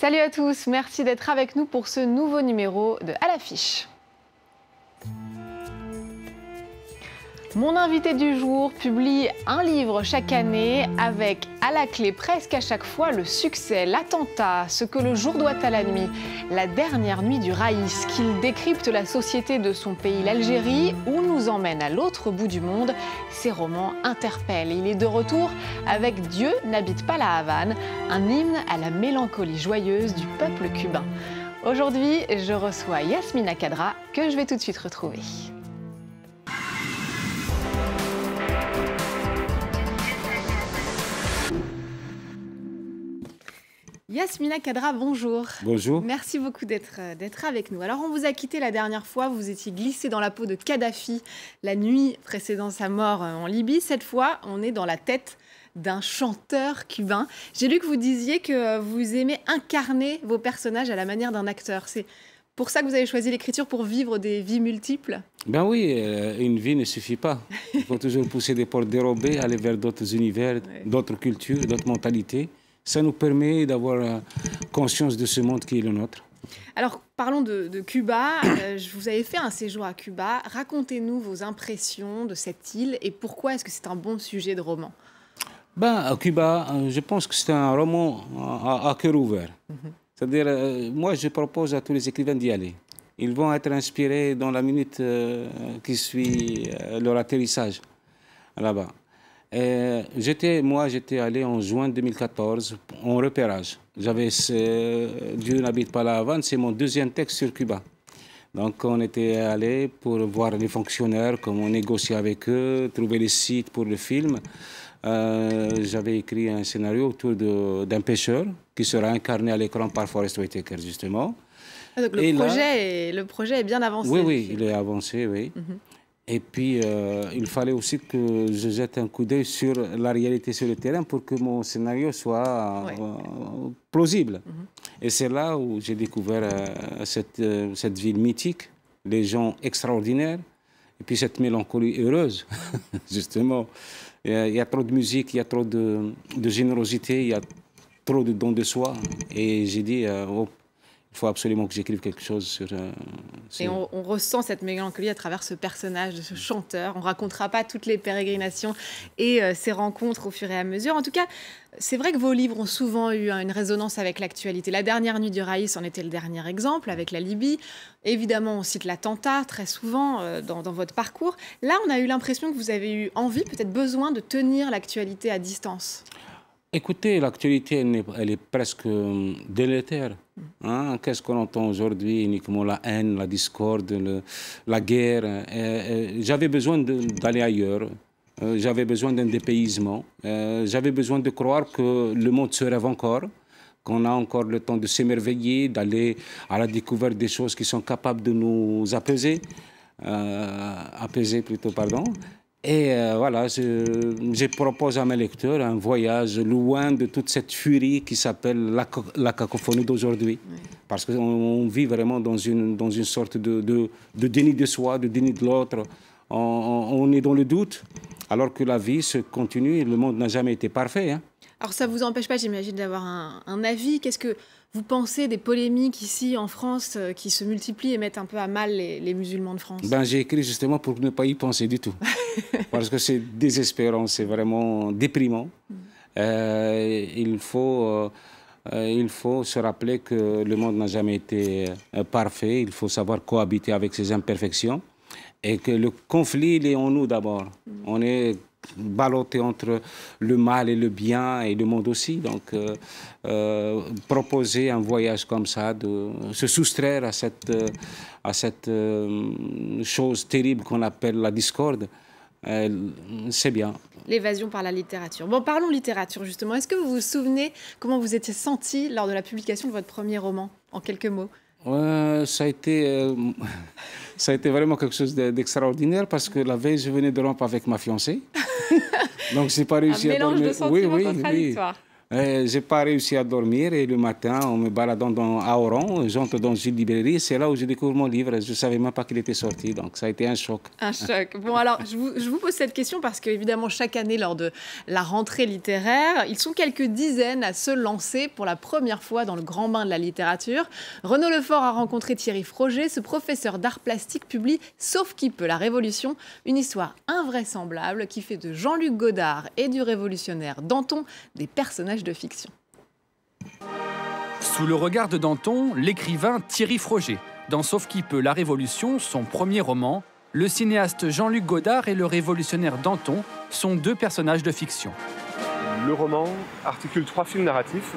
Salut à tous, merci d'être avec nous pour ce nouveau numéro de À l'affiche. Mon invité du jour publie un livre chaque année avec à la clé presque à chaque fois le succès, l'attentat, ce que le jour doit à la nuit, la dernière nuit du Raïs, qu'il décrypte la société de son pays, l'Algérie, où nous emmène à l'autre bout du monde. Ses romans interpellent. Il est de retour avec Dieu n'habite pas la Havane, un hymne à la mélancolie joyeuse du peuple cubain. Aujourd'hui, je reçois Yasmina Khadra, que je vais tout de suite retrouver. Yasmina Khadra, bonjour. Bonjour. Merci beaucoup d'être avec nous. Alors, on vous a quitté la dernière fois, vous étiez glissé dans la peau de Kadhafi la nuit précédant sa mort en Libye. Cette fois, on est dans la tête d'un chanteur cubain. J'ai lu que vous disiez que vous aimez incarner vos personnages à la manière d'un acteur. C'est pour ça que vous avez choisi l'écriture, pour vivre des vies multiples? Ben oui, une vie ne suffit pas. Il faut toujours pousser des portes dérobées, aller vers d'autres univers, d'autres cultures, d'autres mentalités. Ça nous permet d'avoir conscience de ce monde qui est le nôtre. Alors, parlons de Cuba. Vous avez fait un séjour à Cuba. Racontez-nous vos impressions de cette île et pourquoi est-ce que c'est un bon sujet de roman? Ben, à Cuba, je pense que c'est un roman à cœur ouvert. C'est-à-dire, moi, je propose à tous les écrivains d'y aller. Ils vont être inspirés dans la minute qui suit leur atterrissage là-bas. J'étais allé en juin 2014 en repérage. Dieu n'habite pas la Havane, c'est mon deuxième texte sur Cuba. Donc on était allé pour voir les fonctionnaires, comment négocier avec eux, trouver les sites pour le film. J'avais écrit un scénario autour d'un pêcheur qui sera incarné à l'écran par Forest Whitaker, justement. Ah, donc le projet est bien avancé. Oui, il est avancé, oui. Et puis, il fallait aussi que je jette un coup d'œil sur la réalité sur le terrain pour que mon scénario soit plausible. Et c'est là où j'ai découvert cette ville mythique, les gens extraordinaires, et puis cette mélancolie heureuse, justement. Il y a trop de musique, il y a trop de générosité, il y a trop de dons de soi. Et j'ai dit, il faut absolument que j'écrive quelque chose sur... Et on ressent cette mélancolie à travers ce personnage, de ce chanteur. On ne racontera pas toutes les pérégrinations et ses rencontres au fur et à mesure. En tout cas, c'est vrai que vos livres ont souvent eu une résonance avec l'actualité. La dernière nuit du Raïs en était le dernier exemple, avec la Libye. Évidemment, on cite l'attentat très souvent dans votre parcours. Là, on a eu l'impression que vous avez eu envie, peut-être besoin, de tenir l'actualité à distance. Écoutez, l'actualité, elle est presque délétère. Hein? Qu'est-ce qu'on entend aujourd'hui? Uniquement la haine, la discorde, la guerre. J'avais besoin d'aller ailleurs. J'avais besoin d'un dépaysement. J'avais besoin de croire que le monde se rêve encore, qu'on a encore le temps de s'émerveiller, d'aller à la découverte des choses qui sont capables de nous apaiser. Apaiser plutôt, pardon. Et voilà, je propose à mes lecteurs un voyage loin de toute cette furie qui s'appelle la cacophonie d'aujourd'hui. Parce qu'on vit vraiment dans une sorte de déni de soi, de déni de l'autre. On est dans le doute, alors que la vie se continue et le monde n'a jamais été parfait. Hein. Alors ça ne vous empêche pas, j'imagine, d'avoir un avis. Qu'est-ce que vous pensez des polémiques ici en France qui se multiplient et mettent un peu à mal les musulmans de France? Ben, j'ai écrit justement pour ne pas y penser du tout. Parce que c'est désespérant, c'est vraiment déprimant. Il faut se rappeler que le monde n'a jamais été parfait. Il faut savoir cohabiter avec ses imperfections. Et que le conflit, il est en nous d'abord. On est ballotté entre le mal et le bien et le monde aussi. Donc, proposer un voyage comme ça, de se soustraire à cette chose terrible qu'on appelle la discorde, c'est bien. L'évasion par la littérature. Bon, parlons littérature, justement. Est-ce que vous vous souvenez comment vous étiez senti lors de la publication de votre premier roman, en quelques mots? Ça a été vraiment quelque chose d'extraordinaire parce que la veille, je venais de rompre avec ma fiancée. Donc, j'ai pas réussi un mélange de sentiments contradictoires. J'ai pas réussi à dormir et le matin, en me baladant à Oran, j'entre dans une librairie. C'est là où je découvre mon livre. Je ne savais même pas qu'il était sorti, donc ça a été un choc. Un choc. Bon, alors, je vous pose cette question parce qu'évidemment, chaque année, lors de la rentrée littéraire, ils sont quelques dizaines à se lancer pour la première fois dans le grand bain de la littérature. Renaud Lefort a rencontré Thierry Froger. Ce professeur d'art plastique publie Sauf qui peut, la Révolution, une histoire invraisemblable qui fait de Jean-Luc Godard et du révolutionnaire Danton des personnages de fiction. Sous le regard de Danton, l'écrivain Thierry Froger. Dans Sauf qui peut, la Révolution, son premier roman, le cinéaste Jean-Luc Godard et le révolutionnaire Danton sont deux personnages de fiction. Le roman articule 3 films narratifs.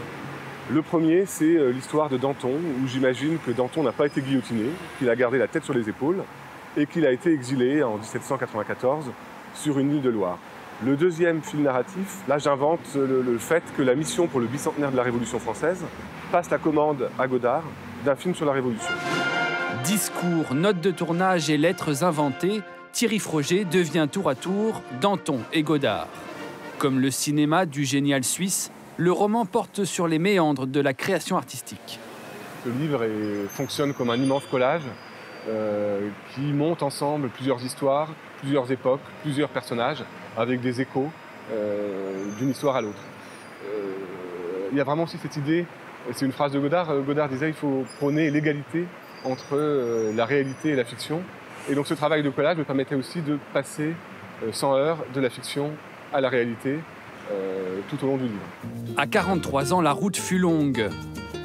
Le premier, c'est l'histoire de Danton, où j'imagine que Danton n'a pas été guillotiné, qu'il a gardé la tête sur les épaules et qu'il a été exilé en 1794 sur une île de Loire. Le deuxième film narratif, là j'invente le fait que la mission pour le bicentenaire de la Révolution française passe la commande à Godard d'un film sur la Révolution. Discours, notes de tournage et lettres inventées, Thierry Froger devient tour à tour Danton et Godard. Comme le cinéma du génial suisse, le roman porte sur les méandres de la création artistique. Le livre fonctionne comme un immense collage qui monte ensemble plusieurs histoires, plusieurs époques, plusieurs personnages, avec des échos d'une histoire à l'autre. Il y a vraiment aussi cette idée, c'est une phrase de Godard, Godard disait il faut prôner l'égalité entre la réalité et la fiction. Et donc ce travail de collage me permettait aussi de passer sans heurts de la fiction à la réalité tout au long du livre. À 43 ans, la route fut longue.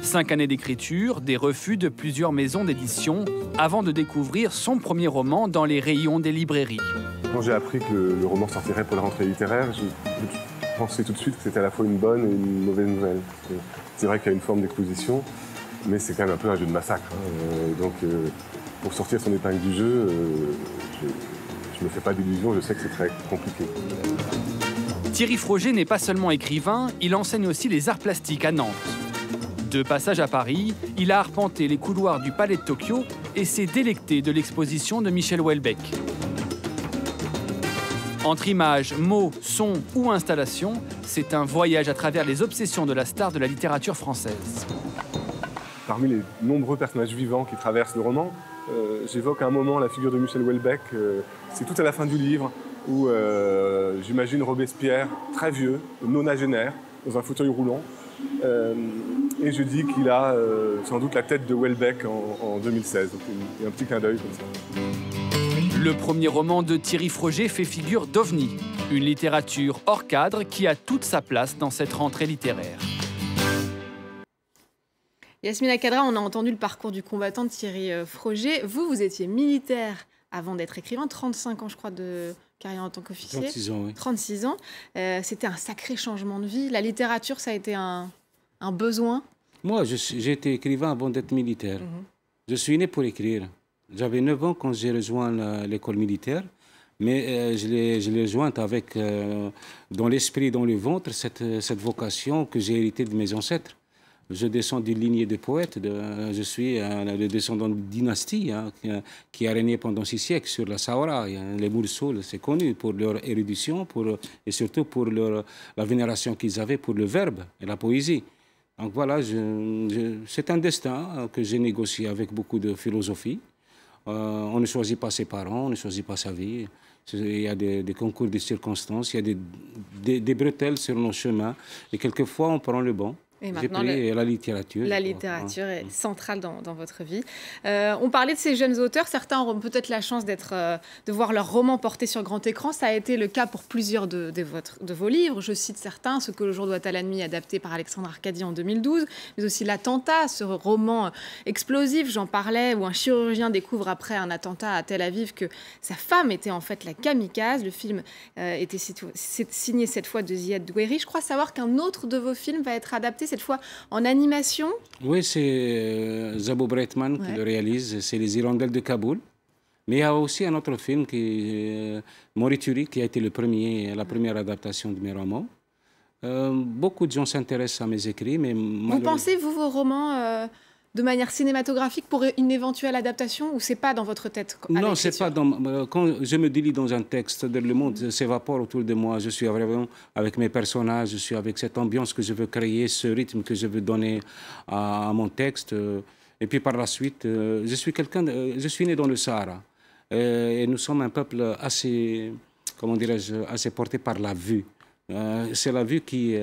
5 années d'écriture, des refus de plusieurs maisons d'édition, avant de découvrir son premier roman dans les rayons des librairies. Quand j'ai appris que le roman sortirait pour la rentrée littéraire, je pensais tout de suite que c'était à la fois une bonne et une mauvaise nouvelle. C'est vrai qu'il y a une forme d'exposition, mais c'est quand même un peu un jeu de massacre. Donc pour sortir son épingle du jeu, je ne me fais pas d'illusions, je sais que c'est très compliqué. Thierry Froger n'est pas seulement écrivain, il enseigne aussi les arts plastiques à Nantes. De passage à Paris, il a arpenté les couloirs du Palais de Tokyo et s'est délecté de l'exposition de Michel Houellebecq. Entre images, mots, sons ou installations, c'est un voyage à travers les obsessions de la star de la littérature française. Parmi les nombreux personnages vivants qui traversent le roman, j'évoque à un moment la figure de Michel Houellebecq. C'est tout à la fin du livre où j'imagine Robespierre, très vieux, nonagénaire, dans un fauteuil roulant. Et je dis qu'il a sans doute la tête de Houellebecq en 2016. Donc il y a un petit clin d'œil comme ça. Le premier roman de Thierry Froger fait figure d'ovni, une littérature hors cadre qui a toute sa place dans cette rentrée littéraire. Yasmina Khadra, on a entendu le parcours du combattant de Thierry Froger. Vous étiez militaire avant d'être écrivain, 35 ans je crois de carrière en tant qu'officier. 36 ans, oui. 36 ans. C'était un sacré changement de vie. La littérature, ça a été un besoin? Moi, j'ai été écrivain avant d'être militaire. Je suis né pour écrire. J'avais 9 ans quand j'ai rejoint l'école militaire, mais je l'ai rejointe avec, dans l'esprit, dans le ventre, cette vocation que j'ai héritée de mes ancêtres. Je descends d'une lignée de poètes. Je suis le descendant d'une dynastie qui a régné pendant 6 siècles sur la Sahara. Les Moursoul, c'est connu pour leur érudition et surtout pour la vénération qu'ils avaient pour le verbe et la poésie. Donc voilà, c'est un destin que j'ai négocié avec beaucoup de philosophie. On ne choisit pas ses parents, on ne choisit pas sa vie. Il y a des concours de circonstances, il y a des bretelles sur nos chemins. Et quelquefois, on prend le banc. J'ai pris la littérature. La littérature est centrale dans votre vie. On parlait de ces jeunes auteurs. Certains auront peut-être la chance de voir leurs romans portés sur grand écran. Ça a été le cas pour plusieurs de vos livres. Je cite certains, Ce que le jour doit à la nuit, adapté par Alexandre Arcadi en 2012, mais aussi L'attentat, ce roman explosif, j'en parlais, où un chirurgien découvre après un attentat à Tel Aviv que sa femme était en fait la kamikaze. Le film était signé cette fois de Ziad Doueiri. Je crois savoir qu'un autre de vos films va être adapté cette fois en animation. Oui, c'est Zabou Breitman qui le réalise, c'est Les Hirondelles de Kaboul. Mais il y a aussi un autre film, Morituri, qui a été la première adaptation de mes romans. Beaucoup de gens s'intéressent à mes écrits, mais vous pensez, vos romans de manière cinématographique pour une éventuelle adaptation ou c'est pas dans votre tête? Non, c'est pas dans... Quand je me délie dans un texte, le monde s'évapore autour de moi. Je suis vraiment avec mes personnages, je suis avec cette ambiance que je veux créer, ce rythme que je veux donner à mon texte. Et puis par la suite, je suis né dans le Sahara. Et nous sommes un peuple assez, comment dirais-je, assez porté par la vue. C'est la vue qui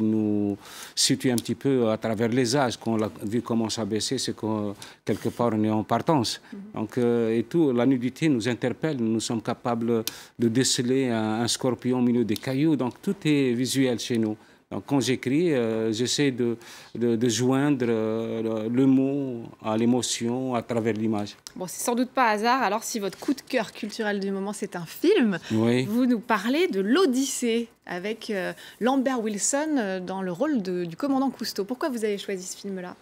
nous situe un petit peu à travers les âges. Quand la vue commence à baisser, c'est que quelque part on est en partance. Donc, et tout, la nudité nous interpelle. Nous sommes capables de déceler un scorpion au milieu des cailloux. Donc tout est visuel chez nous. Donc, quand j'écris, j'essaie de joindre le mot à l'émotion à travers l'image. Bon, c'est sans doute pas hasard. Alors, si votre coup de cœur culturel du moment, c'est un film, oui. Vous nous parlez de l'Odyssée avec Lambert Wilson dans le rôle du commandant Cousteau. Pourquoi vous avez choisi ce film-là?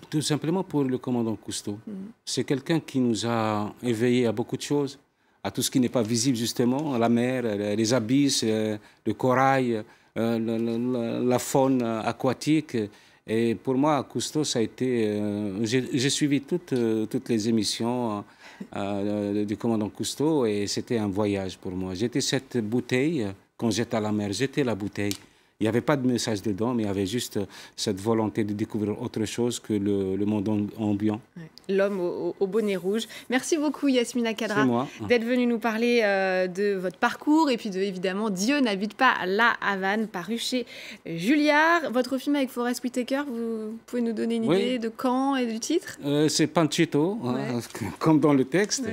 Tout simplement pour le commandant Cousteau. C'est quelqu'un qui nous a éveillés à beaucoup de choses, à tout ce qui n'est pas visible justement, la mer, les abysses, le corail, la faune aquatique. Et pour moi, Cousteau, ça a été... j'ai suivi toutes les émissions du commandant Cousteau et c'était un voyage pour moi. J'étais cette bouteille, quand j'étais à la mer, j'étais la bouteille. Il n'y avait pas de message dedans, mais il y avait juste cette volonté de découvrir autre chose que le monde ambiant. L'homme au bonnet rouge. Merci beaucoup Yasmina Khadra d'être venue nous parler de votre parcours et puis évidemment Dieu n'habite pas La Havane, paru chez Julliard. Votre film avec Forest Whitaker, vous pouvez nous donner une idée de quand et du titre? C'est Panchito, comme dans le texte.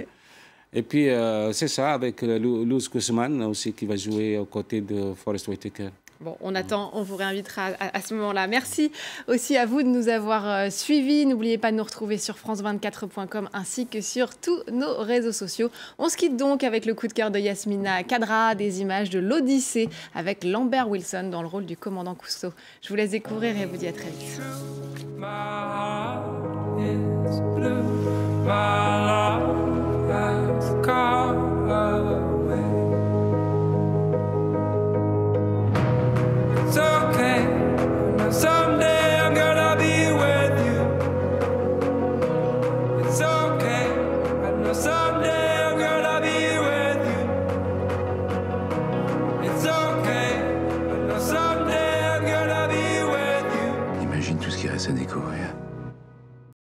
Et puis c'est ça, avec Luz Guzman aussi qui va jouer aux côtés de Forest Whitaker. Bon, on attend, on vous réinvitera à ce moment-là. Merci aussi à vous de nous avoir suivis. N'oubliez pas de nous retrouver sur france24.com ainsi que sur tous nos réseaux sociaux. On se quitte donc avec le coup de cœur de Yasmina Khadra, des images de l'Odyssée avec Lambert Wilson dans le rôle du commandant Cousteau. Je vous laisse découvrir et vous dis à très vite.